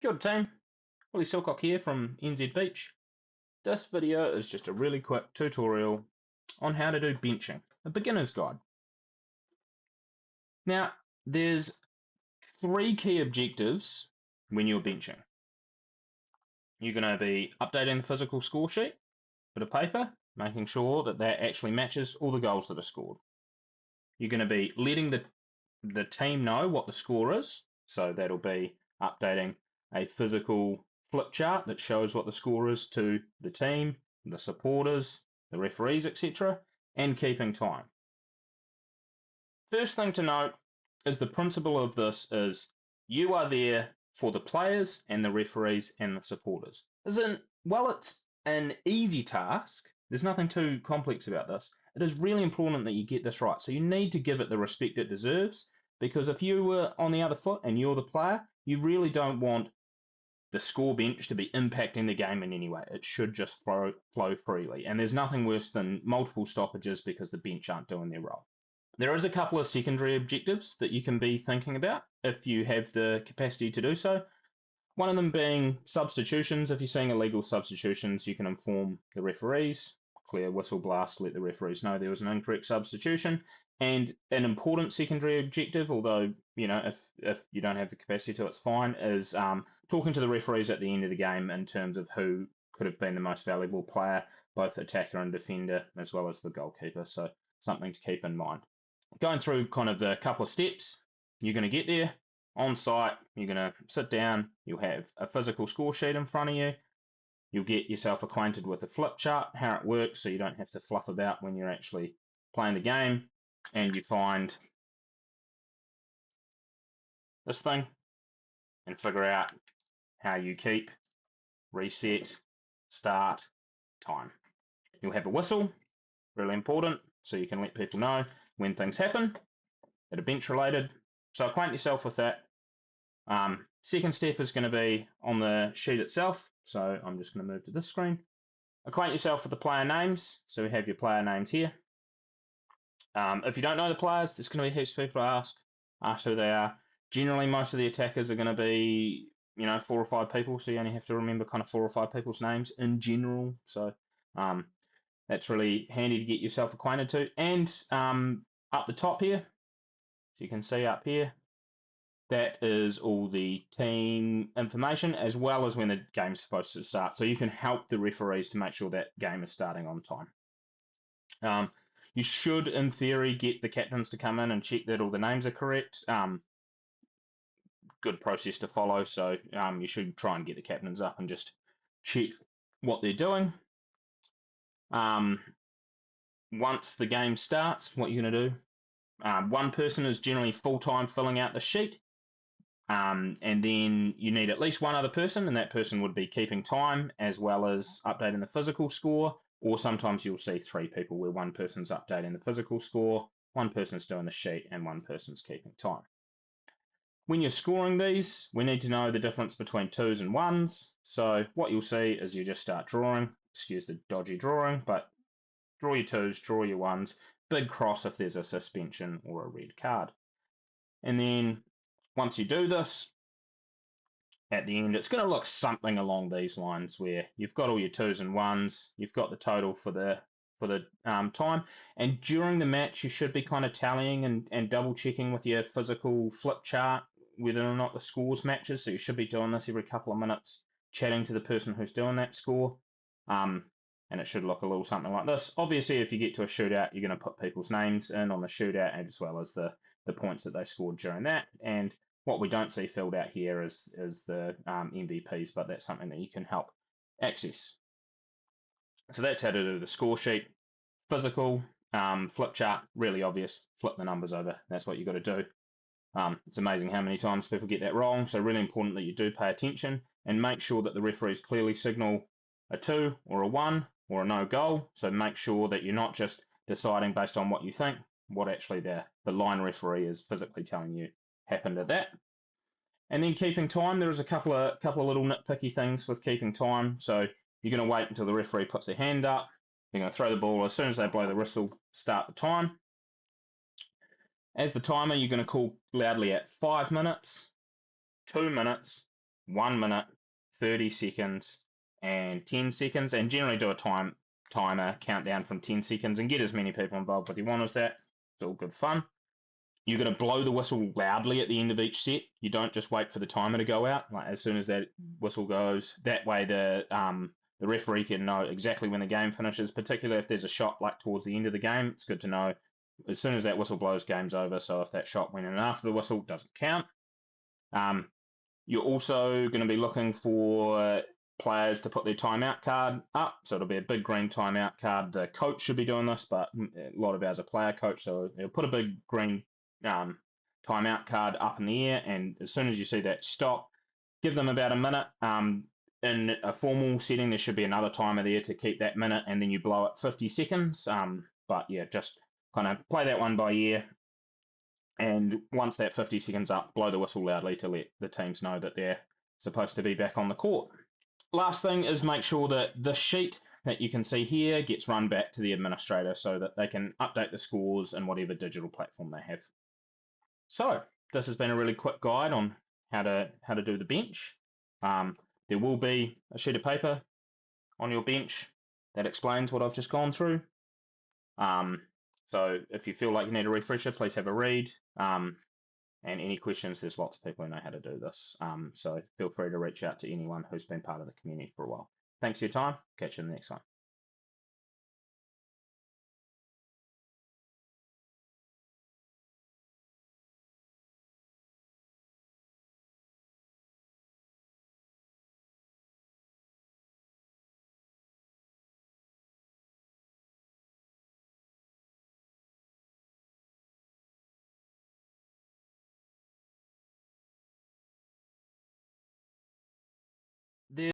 Good team, Willy Silcock here from NZ Beach. This video is just a really quick tutorial on how to do benching, a beginner's guide. Now, there's three key objectives when you're benching. You're going to be updating the physical score sheet, bit of paper, making sure that that actually matches all the goals that are scored. You're going to be letting the team know what the score is, so that'll be updating a physical flip chart that shows what the score is to the team, the supporters, the referees, etc., and keeping time. First thing to note is the principle of this is you are there for the players and the referees and the supporters. As in, while it's an easy task, there's nothing too complex about this. It is really important that you get this right. So you need to give it the respect it deserves, because if you were on the other foot and you're the player, you really don't want the score bench to be impacting the game in any way. It should just flow freely. And there's nothing worse than multiple stoppages because the bench aren't doing their role. There is a couple of secondary objectives that you can be thinking about if you have the capacity to do so. One of them being substitutions. If you're seeing illegal substitutions, you can inform the referees, clear whistle blast, let the referees know there was an incorrect substitution. And an important secondary objective, although, if you don't have the capacity to, it's fine, is talking to the referees at the end of the game in terms of who could have been the most valuable player, both attacker and defender, as well as the goalkeeper. So something to keep in mind. Going through kind of the couple of steps, you're going to get there. On site, you're going to sit down, you'll have a physical score sheet in front of you, you'll get yourself acquainted with the flip chart, how it works, so you don't have to fluff about when you're actually playing the game, and you find this thing and figure out how you keep, reset, start, time. You'll have a whistle, really important, so you can let people know when things happen that are bench related. So acquaint yourself with that. Second step is going to be on the sheet itself. So I'm just going to move to this screen. Acquaint yourself with the player names. So we have your player names here. If you don't know the players, there's going to be heaps of people to ask who they are. Generally, most of the attackers are going to be, 4 or 5 people. So you only have to remember kind of 4 or 5 people's names in general. So that's really handy to get yourself acquainted to. And up the top here, so you can see up here, that is all the team information as well as when the game's supposed to start. So you can help the referees to make sure that game is starting on time. You should, in theory, get the captains to come in and check that all the names are correct. Good process to follow. So you should try and get the captains up and just check what they're doing. Once the game starts, what you're going to do, one person is generally full-time filling out the sheet. And then you need at least one other person, and that person would be keeping time as well as updating the physical score, or sometimes you'll see 3 people where one person's updating the physical score, one person's doing the sheet, and one person's keeping time. When you're scoring these, we need to know the difference between 2s and 1s. So what you'll see is you just start drawing, excuse the dodgy drawing, but draw your 2s, draw your 1s, big cross if there's a suspension or a red card. And then once you do this, at the end, it's going to look something along these lines where you've got all your 2s and 1s, you've got the total for the time, and during the match you should be kind of tallying and double checking with your physical flip chart whether or not the scores matches. So you should be doing this every couple of minutes, chatting to the person who's doing that score, and it should look a little something like this. Obviously, if you get to a shootout, you're going to put people's names in on the shootout as well as the points that they scored during that. And what we don't see filled out here is the MVPs, but that's something that you can help access. So that's how to do the score sheet. Physical, flip chart, really obvious. Flip the numbers over. That's what you've got to do. It's amazing how many times people get that wrong. So really important that you do pay attention and make sure that the referees clearly signal a 2 or a 1 or a no goal. So make sure that you're not just deciding based on what you think, what actually the line referee is physically telling you happened at that. And then keeping time, there is a couple of little nitpicky things with keeping time. So you're going to wait until the referee puts their hand up. You're going to throw the ball as soon as they blow the whistle, start the time. As the timer, you're going to call loudly at 5 minutes, 2 minutes, 1 minute, 30 seconds, and 10 seconds, and generally do a timer countdown from 10 seconds and get as many people involved with you want as that. It's all good fun. You're going to blow the whistle loudly at the end of each set. You don't just wait for the timer to go out. Like as soon as that whistle goes, that way the referee can know exactly when the game finishes. Particularly if there's a shot like towards the end of the game, it's good to know as soon as that whistle blows, game's over. So if that shot went in after the whistle, doesn't count. You're also going to be looking for players to put their timeout card up. So it'll be a big green timeout card. The coach should be doing this, but a lot of ours are player coach. So they'll put a big green timeout card up in the air. And as soon as you see that stop, give them about a minute. In a formal setting, there should be another timer there to keep that minute, and then you blow it 50 seconds. But yeah, just kind of play that one by ear. And once that 50 seconds up, blow the whistle loudly to let the teams know that they're supposed to be back on the court. Last thing is make sure that the sheet that you can see here gets run back to the administrator so that they can update the scores in whatever digital platform they have. So this has been a really quick guide on how to do the bench. There will be a sheet of paper on your bench that explains what I've just gone through. So if you feel like you need a refresher, please have a read. And any questions, there's lots of people who know how to do this. So feel free to reach out to anyone who's been part of the community for a while. Thanks for your time. Catch you in the next one.